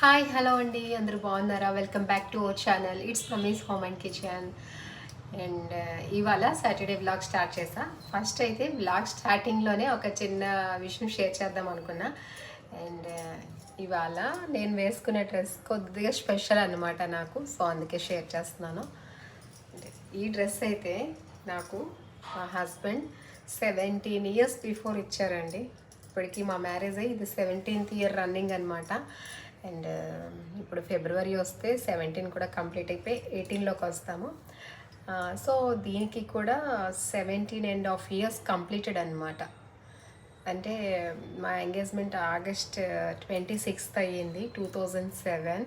Hi hello అండి, అందరూ బాగున్నారా? Welcome back to our channel. It's mummies home and kitchen. And ఇవాళ Saturday vlog start చేసా. First అయితే వ్లాగ్ స్టార్టింగ్లోనే ఒక చిన్న విషయం షేర్ చేద్దాం అనుకున్నా. అండ్ ఇవాళ నేను వేసుకునే డ్రెస్ కొద్దిగా స్పెషల్ అన్నమాట నాకు, సో అందుకే షేర్ చేస్తున్నాను. ఈ డ్రెస్ అయితే నాకు మా హస్బెండ్ 17 ఇయర్స్ బిఫోర్ ఇచ్చారండి. ఇప్పటికీ మా మ్యారేజ్ అయ్యి ఇది 17th ఇయర్ రన్నింగ్ అనమాట. అండ్ ఇప్పుడు ఫిబ్రవరి వస్తే 17 కూడా కంప్లీట్ అయిపోయి 18లోకి వస్తాము. సో దీనికి కూడా 17.5 ఇయర్స్ కంప్లీటెడ్ అనమాట. అంటే మా ఎంగేజ్మెంట్ ఆగస్ట్ 26th అయ్యింది 2007.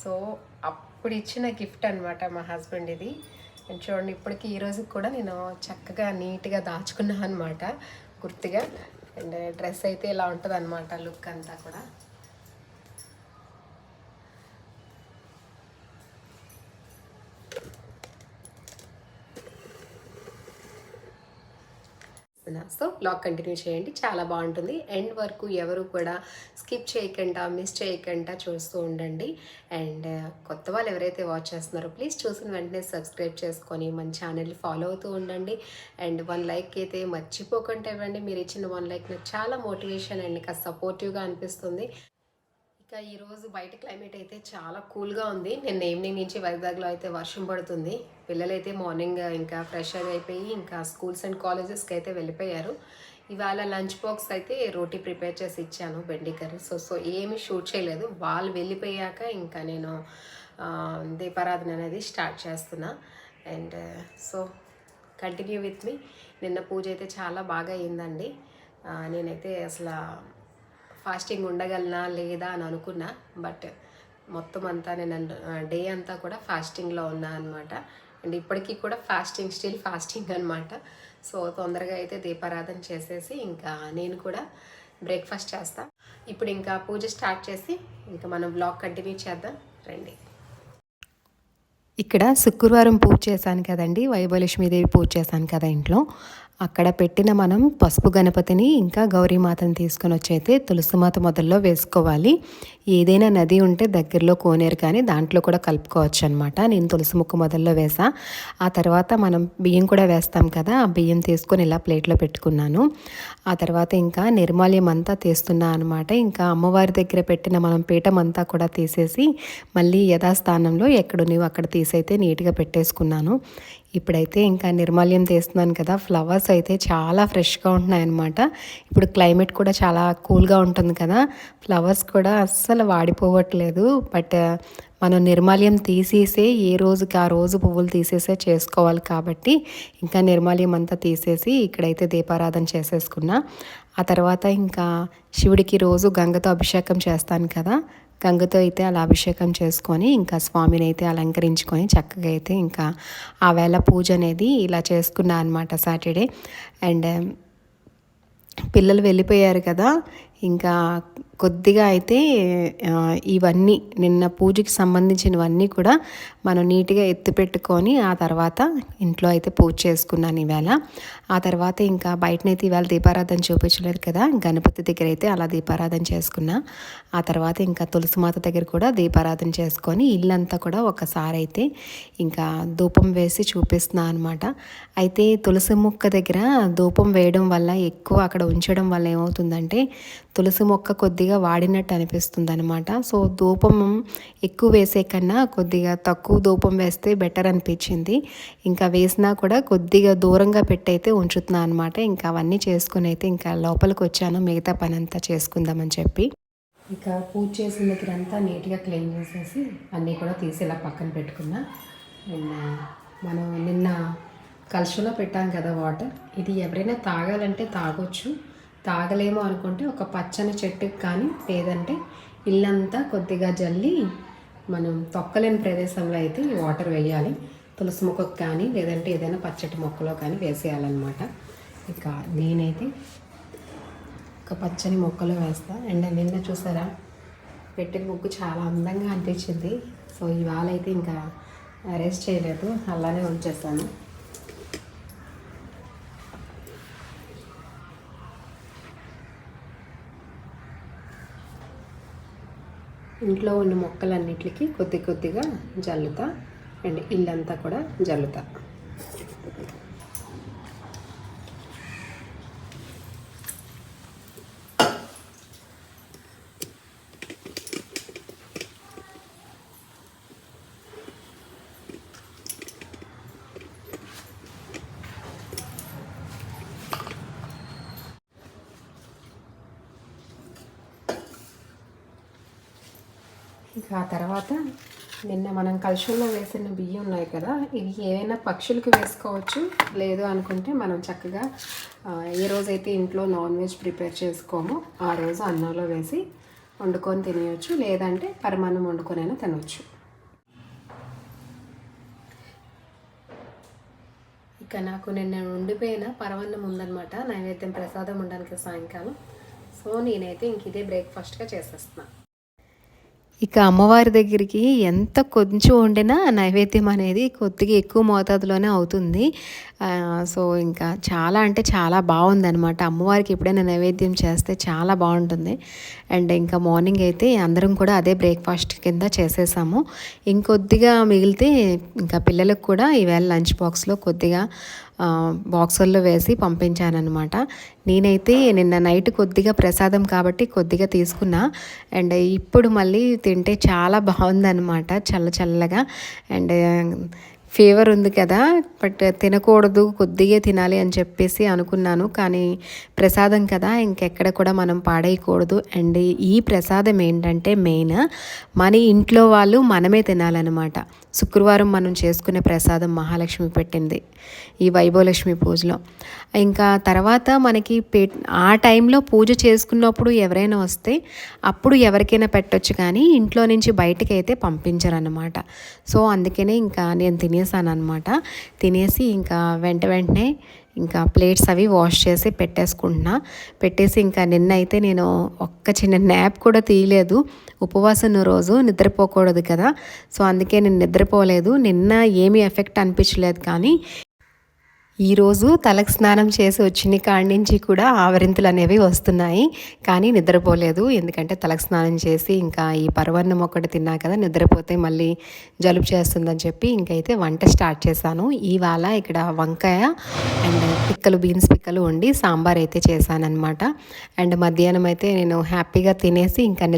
సో అప్పుడు ఇచ్చిన గిఫ్ట్ అనమాట మా హస్బెండ్ ఇది. అండ్ చూడండి, ఇప్పటికీ ఈ రోజుకి కూడా నేను చక్కగా నీట్గా దాచుకున్నాను అనమాట గుర్తుగా. అండ్ డ్రెస్ అయితే ఇలా ఉంటుంది అనమాట, లుక్ అంతా కూడా. సో బ్లాగ్ కంటిన్యూ చేయండి, చాలా బాగుంటుంది. ఎండ్ వరకు ఎవరు కూడా స్కిప్ చేయకుండా మిస్ చేయకుండా చూస్తూ ఉండండి. అండ్ కొత్త వాళ్ళు ఎవరైతే వాచ్ చేస్తున్నారో ప్లీజ్ చూసిన వెంటనే సబ్స్క్రైబ్ చేసుకొని మన ఛానల్ని ఫాలో అవుతూ ఉండండి. అండ్ 1 లైక్ అయితే మర్చిపోకుండా ఇవ్వండి. మీరు ఇచ్చిన 1 లైక్ నాకు చాలా మోటివేషన్ అండ్ ఇంకా సపోర్టివ్గా అనిపిస్తుంది. ఇక ఈరోజు బయట క్లైమేట్ అయితే చాలా కూల్గా ఉంది. నిన్న ఈవినింగ్ నుంచి వైజాగ్లో అయితే వర్షం పడుతుంది. పిల్లలైతే మార్నింగ్ ఇంకా ఫ్రెష్ అయిపోయి ఇంకా స్కూల్స్ అండ్ కాలేజెస్కి అయితే వెళ్ళిపోయారు. ఇవాళ లంచ్ బాక్స్ అయితే రోటీ ప్రిపేర్ చేసి ఇచ్చాను, బెండి కర్రీ. సో ఏమీ షూట్ చేయలేదు. వాళ్ళు వెళ్ళిపోయాక ఇంకా నేను దీపారాధన అనేది స్టార్ట్ చేస్తున్నా. And so continue with me. నిన్న పూజ అయితే చాలా బాగా అయిందండి. నేనైతే అసలు ఫాస్టింగ్ ఉండగలనా లేదా అని అనుకున్నా. బట్ మొత్తం అంతా నేను డే అంతా కూడా ఫాస్టింగ్లో ఉన్నా అనమాట. అండ్ ఇప్పటికీ కూడా స్టిల్ ఫాస్టింగ్ అనమాట. సో తొందరగా అయితే దీపారాధన చేసేసి ఇంకా నేను కూడా బ్రేక్ఫాస్ట్ చేస్తా. ఇప్పుడు ఇంకా పూజ స్టార్ట్ చేసి ఇంకా మనం బ్లాగ్ కంటిన్యూ చేద్దాం రండి. ఇక్కడ శుక్రవారం పూజ చేశాను కదండి, వైభవలక్ష్మీదేవి పూజ చేశాను కదా ఇంట్లో. అక్కడ పెట్టిన మనం పసుపు గణపతిని ఇంకా గౌరీమాతను తీసుకొని వచ్చి అయితే తులసిమాత మొదల్లో వేసుకోవాలి. ఏదైనా నది ఉంటే దగ్గరలో కోనేరు కానీ దాంట్లో కూడా కలుపుకోవచ్చు అనమాట. నేను తులసి ముక్క మొదల్లో వేసా. ఆ తర్వాత మనం బియ్యం కూడా వేస్తాం కదా, ఆ బియ్యం తీసుకొని ఇలా ప్లేట్లో పెట్టుకున్నాను. ఆ తర్వాత ఇంకా నిర్మాల్యం అంతా తీస్తున్నా అనమాట. ఇంకా అమ్మవారి దగ్గర పెట్టిన మనం పీఠం అంతా కూడా తీసేసి మళ్ళీ యథాస్థానంలో ఎక్కడ నీవు అక్కడ తీసైతే నీట్గా పెట్టేసుకున్నాను. ఇప్పుడైతే ఇంకా నిర్మాల్యం తీస్తున్నాను కదా. ఫ్లవర్స్ అయితే చాలా ఫ్రెష్గా ఉంటున్నాయన్నమాట. ఇప్పుడు క్లైమేట్ కూడా చాలా కూల్గా ఉంటుంది కదా, ఫ్లవర్స్ కూడా అస్సలు వాడిపోవట్లేదు. బట్ మనం నిర్మాల్యం తీసేసే ఏ రోజుకి ఆ రోజు పువ్వులు తీసేసే చేసుకోవాలి కాబట్టి ఇంకా నిర్మాల్యం అంతా తీసేసి ఇక్కడైతే దీపారాధన చేసేసుకున్నా. ఆ తర్వాత ఇంకా శివుడికి రోజు గంగతో అభిషేకం చేస్తాను కదా, గంగతో అయితే అలా అభిషేకం చేసుకొని ఇంకా స్వామిని అయితే అలంకరించుకొని చక్కగా అయితే ఇంకా ఆ వేళ పూజ అనేది ఇలా చేసుకున్నా అనమాట సాటర్డే. అండ్ పిల్లలు వెళ్ళిపోయారు కదా, ఇంకా కొద్దిగా అయితే ఇవన్నీ నిన్న పూజకి సంబంధించినవన్నీ కూడా మనం నీట్గా ఎత్తిపెట్టుకొని ఆ తర్వాత ఇంట్లో అయితే పూజ చేసుకున్నాను ఈవేళ. ఆ తర్వాత ఇంకా బయటనైతే ఈవేళ దీపారాధన చూపించలేదు కదా, గణపతి దగ్గర అయితే అలా దీపారాధన చేసుకున్నా. ఆ తర్వాత ఇంకా తులసిమాత దగ్గర కూడా దీపారాధన చేసుకొని ఇల్లంతా కూడా ఒకసారి అయితే ఇంకా ధూపం వేసి చూపిస్తున్నా అనమాట. అయితే తులసి మొక్క దగ్గర ధూపం వేయడం వల్ల ఎక్కువ అక్కడ ఉంచడం వల్ల ఏమవుతుందంటే తులసి మొక్క కొద్దిగా వాడినట్టు అనిపిస్తుంది అనమాట. సో ధూపం ఎక్కువ వేసే కన్నా కొద్దిగా తక్కువ ధూపం వేస్తే బెటర్ అనిపించింది. ఇంకా వేసినా కూడా కొద్దిగా దూరంగా పెట్టయితే ఉంచుతున్నా అనమాట. ఇంకా అవన్నీ చేసుకుని అయితే ఇంకా లోపలికి వచ్చాను, మిగతా పని అంతా చేసుకుందామని చెప్పి. ఇక పూజ చేసిన దగ్గర అంతా నీట్గా క్లీన్ చేసేసి అన్నీ కూడా తీసి ఇలా పక్కన పెట్టుకున్నా. అండ్ మనం నిన్న కలుషంలో పెట్టాం కదా వాటర్, ఇది ఎవరైనా తాగాలంటే తాగొచ్చు, తాగలేమో అనుకుంటే ఒక పచ్చని చెట్టుకి కానీ లేదంటే ఇల్లంతా కొద్దిగా జల్లి మనం తొక్కలేని ప్రదేశంలో అయితే ఈ వాటర్ వేయాలి. తులసి మొక్కకు కానీ లేదంటే ఏదైనా పచ్చటి మొక్కలో కానీ వేసేయాలన్నమాట. ఇక నేనైతే ఒక పచ్చని మొక్కలో వేస్తా. అండ్ నిన్న చూసారా పెట్టిన ముగ్గు చాలా అందంగా అనిపించింది. సో ఇవాళ అయితే ఇంకా అరేంజ్ చేయలేదు, అలానే ఉంచేస్తాను. ఇంట్లో ఉన్న మొక్కలన్నిటికీ కొద్ది కొద్దిగా జల్లుతా అండ్ ఇల్లంతా కూడా జల్లుతా. ఇక ఆ తర్వాత నిన్న మనం కలుషంలో వేసిన బియ్యం ఉన్నాయి కదా, ఇవి ఏవైనా పక్షులకి వేసుకోవచ్చు. లేదు అనుకుంటే మనం చక్కగా ఏ రోజైతే ఇంట్లో నాన్ వెజ్ ప్రిపేర్ చేసుకోమో ఆ రోజు అన్నంలో వేసి వండుకొని తినేయచ్చు, లేదంటే పరమాన్నం వండుకొనైనా తినవచ్చు. ఇక నాకు నిన్న ఉండిపోయిన పరమాన్నం ఉందన్నమాట, నైవేద్యం ప్రసాదం ఉండడానికి సాయంకాలం. సో నేనైతే ఇంక ఇదే బ్రేక్ఫాస్ట్గా చేసేస్తున్నాను. ఇక అమ్మవారి దగ్గరికి ఎంత కొంచెం వండినా నైవేద్యం అనేది కొద్దిగా ఎక్కువ మోతాదులోనే అవుతుంది. సో ఇంకా చాలా అంటే చాలా బాగుందనమాట. అమ్మవారికి ఎప్పుడైనా నైవేద్యం చేస్తే చాలా బాగుంటుంది. అండ్ ఇంకా మార్నింగ్ అయితే అందరం కూడా అదే బ్రేక్ఫాస్ట్ కింద చేసేసాము. ఇంకొద్దిగా మిగిలితే ఇంకా పిల్లలకు కూడా ఈవేళ లంచ్ బాక్స్లో కొద్దిగా బాక్సుల్లో వేసి పంపించానమాట. నేనైతే నిన్న నైట్ కొద్దిగా ప్రసాదం కాబట్టి కొద్దిగా తీసుకున్నా. అండ్ ఇప్పుడు మళ్ళీ తింటే చాలా బాగుందన్నమాట, చల్ల చల్లగా. అండ్ ఫీవర్ ఉంది కదా, బట్ తినకూడదు, కొద్దిగా తినాలి అని చెప్పేసి అనుకున్నాను. కానీ ప్రసాదం కదా, ఇంకెక్కడ కూడా మనం పాడేయకూడదు. అండ్ ఈ ప్రసాదం ఏంటంటే మెయిన్ మన ఇంట్లో వాళ్ళు మనమే తినాలన్నమాట. శుక్రవారం మనం చేసుకునే ప్రసాదం మహాలక్ష్మి పెట్టింది ఈ వైభవలక్ష్మి పూజలో. ఇంకా తర్వాత మనకి ఆ టైంలో పూజ చేసుకున్నప్పుడు ఎవరైనా వస్తే అప్పుడు ఎవరికైనా పెట్టొచ్చు, కానీ ఇంట్లో నుంచి బయటకి అయితే పంపించరన్నమాట. సో అందుకనే ఇంకా నేను తినేసాను అనమాట. తినేసి ఇంకా వెంటనే ఇంకా ప్లేట్స్ అవి వాష్ చేసి పెట్టేసి ఇంకా నిన్న అయితే నేను ఒక్క చిన్న న్యాప్ కూడా తీయలేదు. ఉపవాసం రోజు నిద్రపోకూడదు కదా, సో అందుకే నేను నిద్రపోలేదు. నిన్న ఏమీ ఎఫెక్ట్ అనిపించలేదు, కానీ ఈరోజు తలకు స్నానం చేసి వచ్చిన కాడి నుంచి కూడా ఆవరింతలు అనేవి వస్తున్నాయి, కానీ నిద్రపోలేదు. ఎందుకంటే తలకు స్నానం చేసి ఇంకా ఈ పరమాన్నం ఒకటి తిన్నా కదా, నిద్రపోతే మళ్ళీ జలుబు చేస్తుందని చెప్పి ఇంకైతే వంట స్టార్ట్ చేశాను. ఇవాళ ఇక్కడ వంకాయ అండ్ పిక్కలు, బీన్స్ పిక్కలు వండి సాంబార్ అయితే చేశానమాట. అండ్ మధ్యాహ్నం అయితే నేను హ్యాపీగా తినేసి ఇంకా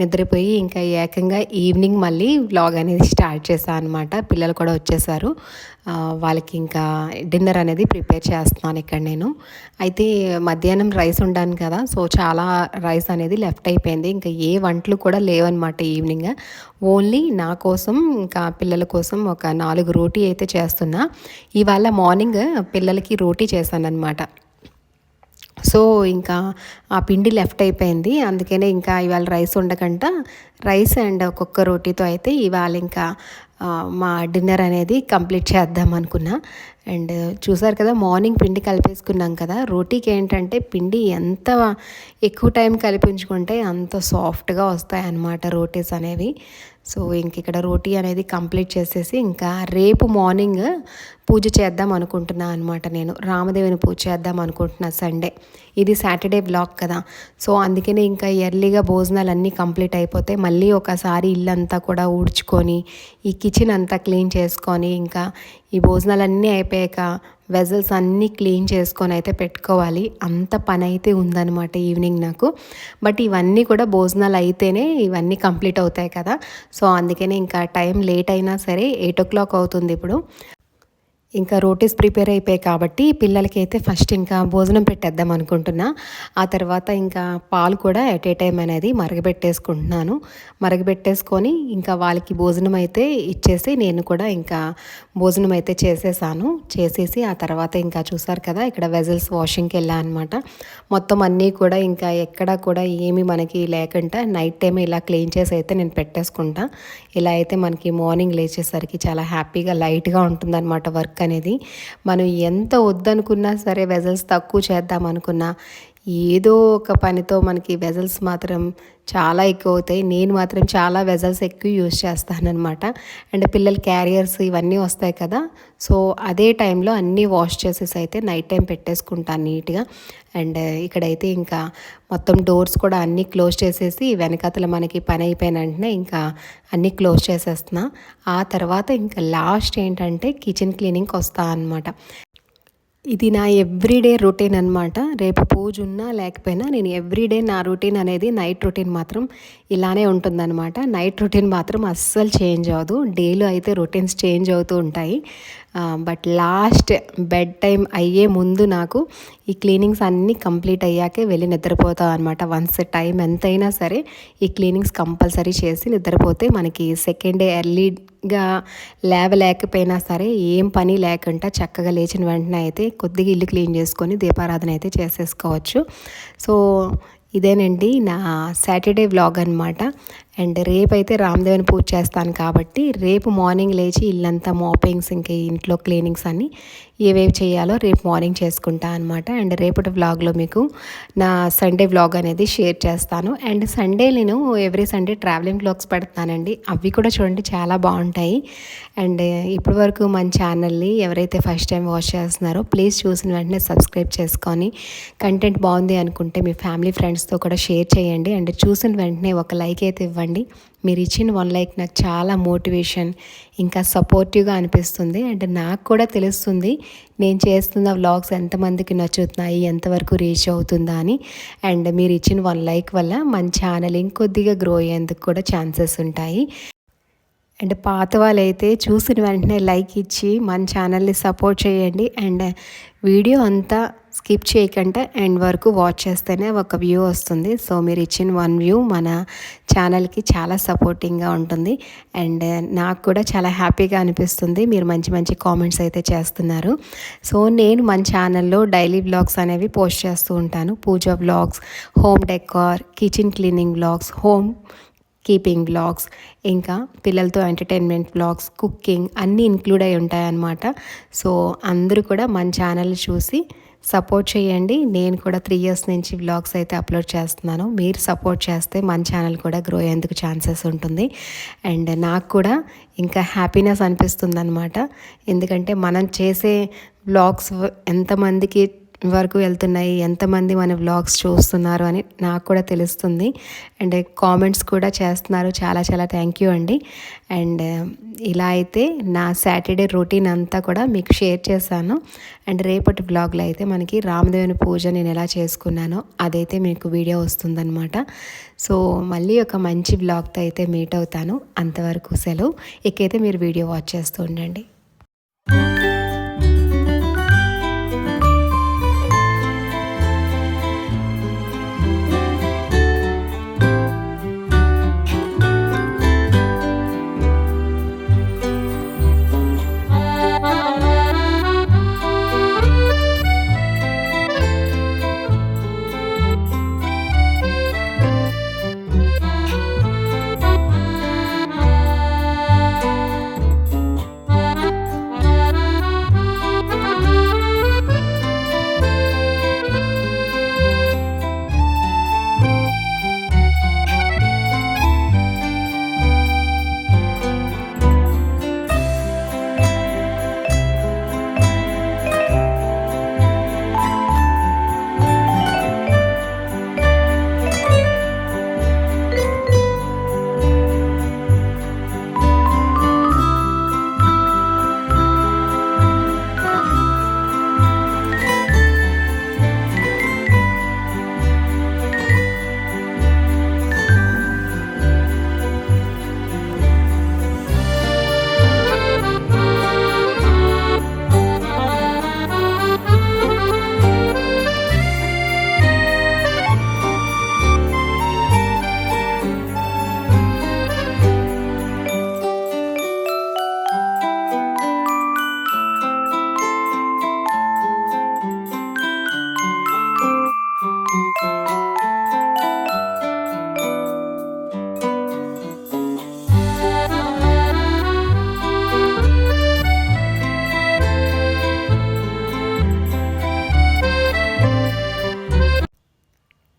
నిద్రపోయి ఇంకా ఏకంగా ఈవినింగ్ మళ్ళీ వ్లాగ్ అనేది స్టార్ట్ చేశాను అనమాట. పిల్లలు కూడా వచ్చేసారు, వాళ్ళకి ఇంకా డిన్నర్ అనేది ప్రిపేర్ చేస్తున్నాను ఇక్కడ నేను. అయితే మధ్యాహ్నం రైస్ ఉండాను కదా, సో చాలా రైస్ అనేది లెఫ్ట్ అయిపోయింది. ఇంకా ఏ వంటలు కూడా లేవన్నమాట ఈవినింగ్. ఓన్లీ నా కోసం ఇంకా పిల్లల కోసం ఒక 4 రోటీ అయితే చేస్తున్నా. ఇవాళ మార్నింగ్ పిల్లలకి రోటీ చేశానన్నమాట. సో ఇంకా ఆ పిండి లెఫ్ట్ అయిపోయింది, అందుకనే ఇంకా ఇవాళ రైస్ ఉండకుండా రైస్ అండ్ ఒక్కొక్క రోటీతో అయితే ఇవాళ ఇంకా మా డిన్నర్ అనేది కంప్లీట్ చేద్దాం అనుకున్నా. అండ్ చూసారు కదా, మార్నింగ్ పిండి కలిపేసుకున్నాం కదా. రోటీకి ఏంటంటే పిండి ఎంత ఎక్కువ టైం కలిపించుకుంటే అంత సాఫ్ట్గా వస్తాయి అన్నమాట రోటీస్ అనేవి. సో ఇంక ఇక్కడ రోటీ అనేది కంప్లీట్ చేసేసి ఇంకా రేపు మార్నింగ్ పూజ చేద్దాం అనుకుంటున్నా అనమాట. నేను రామదేవుని పూజ చేద్దాం అనుకుంటున్నా సండే. ఇది సాటర్డే బ్లాగ్ కదా, సో అందుకనే ఇంకా ఎర్లీగా భోజనాలు అన్నీ కంప్లీట్ అయిపోతే మళ్ళీ ఒకసారి ఇల్లంతా కూడా ఊడ్చుకొని ఈ కిచెన్ అంతా క్లీన్ చేసుకొని ఇంకా ఈ భోజనాలన్నీ అయిపోయాక వెజల్స్ అన్నీ క్లీన్ చేసుకొని అయితే పెట్టుకోవాలి. అంత పని అయితే ఉందన్నమాట ఈవినింగ్ నాకు. బట్ ఇవన్నీ కూడా భోజనాలు అయితేనే ఇవన్నీ కంప్లీట్ అవుతాయి కదా, సో అందుకనే ఇంకా టైం లేట్ అయినా సరే 8 o'clock అవుతుంది ఇప్పుడు. ఇంకా రోటీస్ ప్రిపేర్ అయిపోయాయి కాబట్టి పిల్లలకి అయితే ఫస్ట్ ఇంకా భోజనం పెట్టేద్దాం అనుకుంటున్నా. ఆ తర్వాత ఇంకా పాలు కూడా ఎట్ ఏ టైం అనేది మరగబెట్టేసుకొని ఇంకా వాళ్ళకి భోజనం అయితే ఇచ్చేసి నేను కూడా ఇంకా భోజనం అయితే చేసేసి ఆ తర్వాత ఇంకా చూసారు కదా, ఇక్కడ వెజల్స్ వాషింగ్కి వెళ్ళా అనమాట. మొత్తం అన్నీ కూడా ఇంకా ఎక్కడ కూడా ఏమి మనకి లేకుండా నైట్ టైం ఇలా క్లీన్ చేసి అయితే నేను పెట్టేసుకుంటా. ఇలా అయితే మనకి మార్నింగ్ లేచేసరికి చాలా హ్యాపీగా లైట్గా ఉంటుందన్నమాట వర్క్ అనేది. మనం ఎంత వద్దనుకున్నా సరే, వెజల్స్ తక్కువ చేద్దాం అనుకున్నా ఏదో ఒక పనితో మనకి వెజల్స్ మాత్రం చాలా ఎక్కువ అవుతాయి. నేను మాత్రం చాలా వెజల్స్ ఎక్కువ యూజ్ చేస్తానన్నమాట. అండ్ పిల్లల క్యారియర్స్ ఇవన్నీ వస్తాయి కదా, సో అదే టైంలో అన్నీ వాష్ చేసేసి అయితే నైట్ టైం పెట్టేసుకుంటాను నీట్గా. అండ్ ఇక్కడైతే ఇంకా మొత్తం డోర్స్ కూడా అన్నీ క్లోజ్ చేసేసి వెనకాతల మనకి పని అయిపోయిన వెంటనే ఇంకా అన్నీ క్లోజ్ చేసేస్తున్నా. ఆ తర్వాత ఇంకా లాస్ట్ ఏంటంటే కిచెన్ క్లీనింగ్కి వస్తా అనమాట. ఇది నా ఎవ్రీడే రొటీన్ అనమాట. రేపు పూజ ఉన్నా లేకపోయినా నేను ఎవ్రీడే నా రొటీన్ అనేది నైట్ రొటీన్ మాత్రం ఇలానే ఉంటుందన్నమాట. నైట్ రొటీన్ మాత్రం అస్సలు చేంజ్ అవ్వదు. డేలో అయితే రొటీన్స్ చేంజ్ అవుతూ ఉంటాయి. బట్ లాస్ట్ బెడ్ టైం అయ్యే ముందు నాకు ఈ క్లీనింగ్స్ అన్నీ కంప్లీట్ అయ్యాకే వెళ్ళి నిద్రపోతాం అనమాట. వన్స్ టైం ఎంతైనా సరే ఈ క్లీనింగ్స్ కంపల్సరీ చేసి నిద్రపోతే మనకి సెకండ్ డే ఎర్లీగా లేవలేకపోయినా సరే ఏం పని లేకుండా చక్కగా లేచిన వెంటనే అయితే కొద్దిగా ఇల్లు క్లీన్ చేసుకొని దీపారాధన అయితే చేసేసుకోవచ్చు. సో ఇదేనండి నా సాటర్డే వ్లాగ్ అనమాట. అండ్ రేపైతే రామదేవుని పూజ చేస్తాను కాబట్టి రేపు మార్నింగ్ లేచి ఇల్లంతా మాపింగ్స్ ఇంకా ఇంట్లో క్లీనింగ్స్ అన్నీ ఏవేవి చేయాలో రేపు మార్నింగ్ చేసుకుంటా అనమాట. అండ్ రేపటి వ్లాగ్లో మీకు నా సండే వ్లాగ్ అనేది షేర్ చేస్తాను. అండ్ సండే నేను ఎవ్రీ సండే ట్రావెలింగ్ వ్లాగ్స్ పెడతానండి. అవి కూడా చూడండి చాలా బాగుంటాయి. అండ్ ఇప్పటి వరకు మన ఛానల్ని ఎవరైతే ఫస్ట్ టైం వాచ్ చేస్తున్నారో ప్లీజ్ చూసిన వెంటనే సబ్స్క్రైబ్ చేసుకొని కంటెంట్ బాగుంది అనుకుంటే మీ ఫ్యామిలీ ఫ్రెండ్స్తో కూడా షేర్ చేయండి. అండ్ చూసిన వెంటనే ఒక లైక్ అయితే ఇవ్వండి. మీరు ఇచ్చిన 1 లైక్ నాకు చాలా మోటివేషన్ ఇంకా సపోర్టివ్గా అనిపిస్తుంది. అండ్ నాకు కూడా తెలుస్తుంది నేను చేస్తున్న వ్లాగ్స్ ఎంతమందికి నచ్చుతున్నాయి, ఎంతవరకు రీచ్ అవుతుందా అని. అండ్ మీరు ఇచ్చిన 1 లైక్ వల్ల మన ఛానల్ ఇంకొద్దిగా గ్రో అయ్యేందుకు కూడా ఛాన్సెస్ ఉంటాయి. అండ్ పాత వాళ్ళైతే చూసిన వెంటనే లైక్ ఇచ్చి మన ఛానల్ని సపోర్ట్ చేయండి. అండ్ వీడియో అంతా స్కిప్ చేయకుండా ఎండ్ వరకు వాచ్ చేస్తేనే ఒక వ్యూ వస్తుంది. సో మీరు ఇచ్చిన 1 వ్యూ మన ఛానల్కి చాలా సపోర్టింగ్గా ఉంటుంది. అండ్ నాకు కూడా చాలా హ్యాపీగా అనిపిస్తుంది మీరు మంచి మంచి కామెంట్స్ అయితే చేస్తున్నారు. సో నేను మన ఛానల్లో డైలీ వ్లాగ్స్ అనేవి పోస్ట్ చేస్తూ ఉంటాను. Puja vlogs, home decor, kitchen cleaning vlogs, home keeping vlogs, ఇంకా పిల్లలతో ఎంటర్టైన్మెంట్ వ్లాగ్స్, కుకింగ్ అన్నీ ఇంక్లూడ్ అయి ఉంటాయన్నమాట. సో అందరూ కూడా మన ఛానల్ చూసి సపోర్ట్ చేయండి. నేను కూడా 3 ఇయర్స్ నుంచి వ్లాగ్స్ అయితే అప్లోడ్ చేస్తున్నాను. మీరు సపోర్ట్ చేస్తే మన ఛానల్ కూడా గ్రో అయ్యేందుకు ఛాన్సెస్ ఉంటుంది. అండ్ నాకు కూడా ఇంకా హ్యాపీనెస్ అనిపిస్తుంది అనమాట. ఎందుకంటే మనం చేసే వ్లాగ్స్ ఎంతమందికి వరకు వెళ్తున్నాయి, ఎంతమంది మన వ్లాగ్స్ చూస్తున్నారు అని నాకు కూడా తెలుస్తుంది. అండ్ కామెంట్స్ కూడా చేస్తున్నారు. చాలా చాలా థ్యాంక్ యూ అండి. అండ్ ఇలా అయితే నా సాటర్డే రొటీన్ అంతా కూడా మీకు షేర్ చేశాను. అండ్ రేపటి వ్లాగ్లో అయితే మనకి రామదేవుని పూజ నేను ఎలా చేసుకున్నానో అదైతే మీకు వీడియో వస్తుందన్నమాట. సో మళ్ళీ ఒక మంచి వ్లాగ్తో అయితే మీట్ అవుతాను. అంతవరకు సెలవు. ఇకైతే మీరు వీడియో వాచ్ చేస్తూ ఉండండి.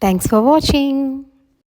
Thanks for watching.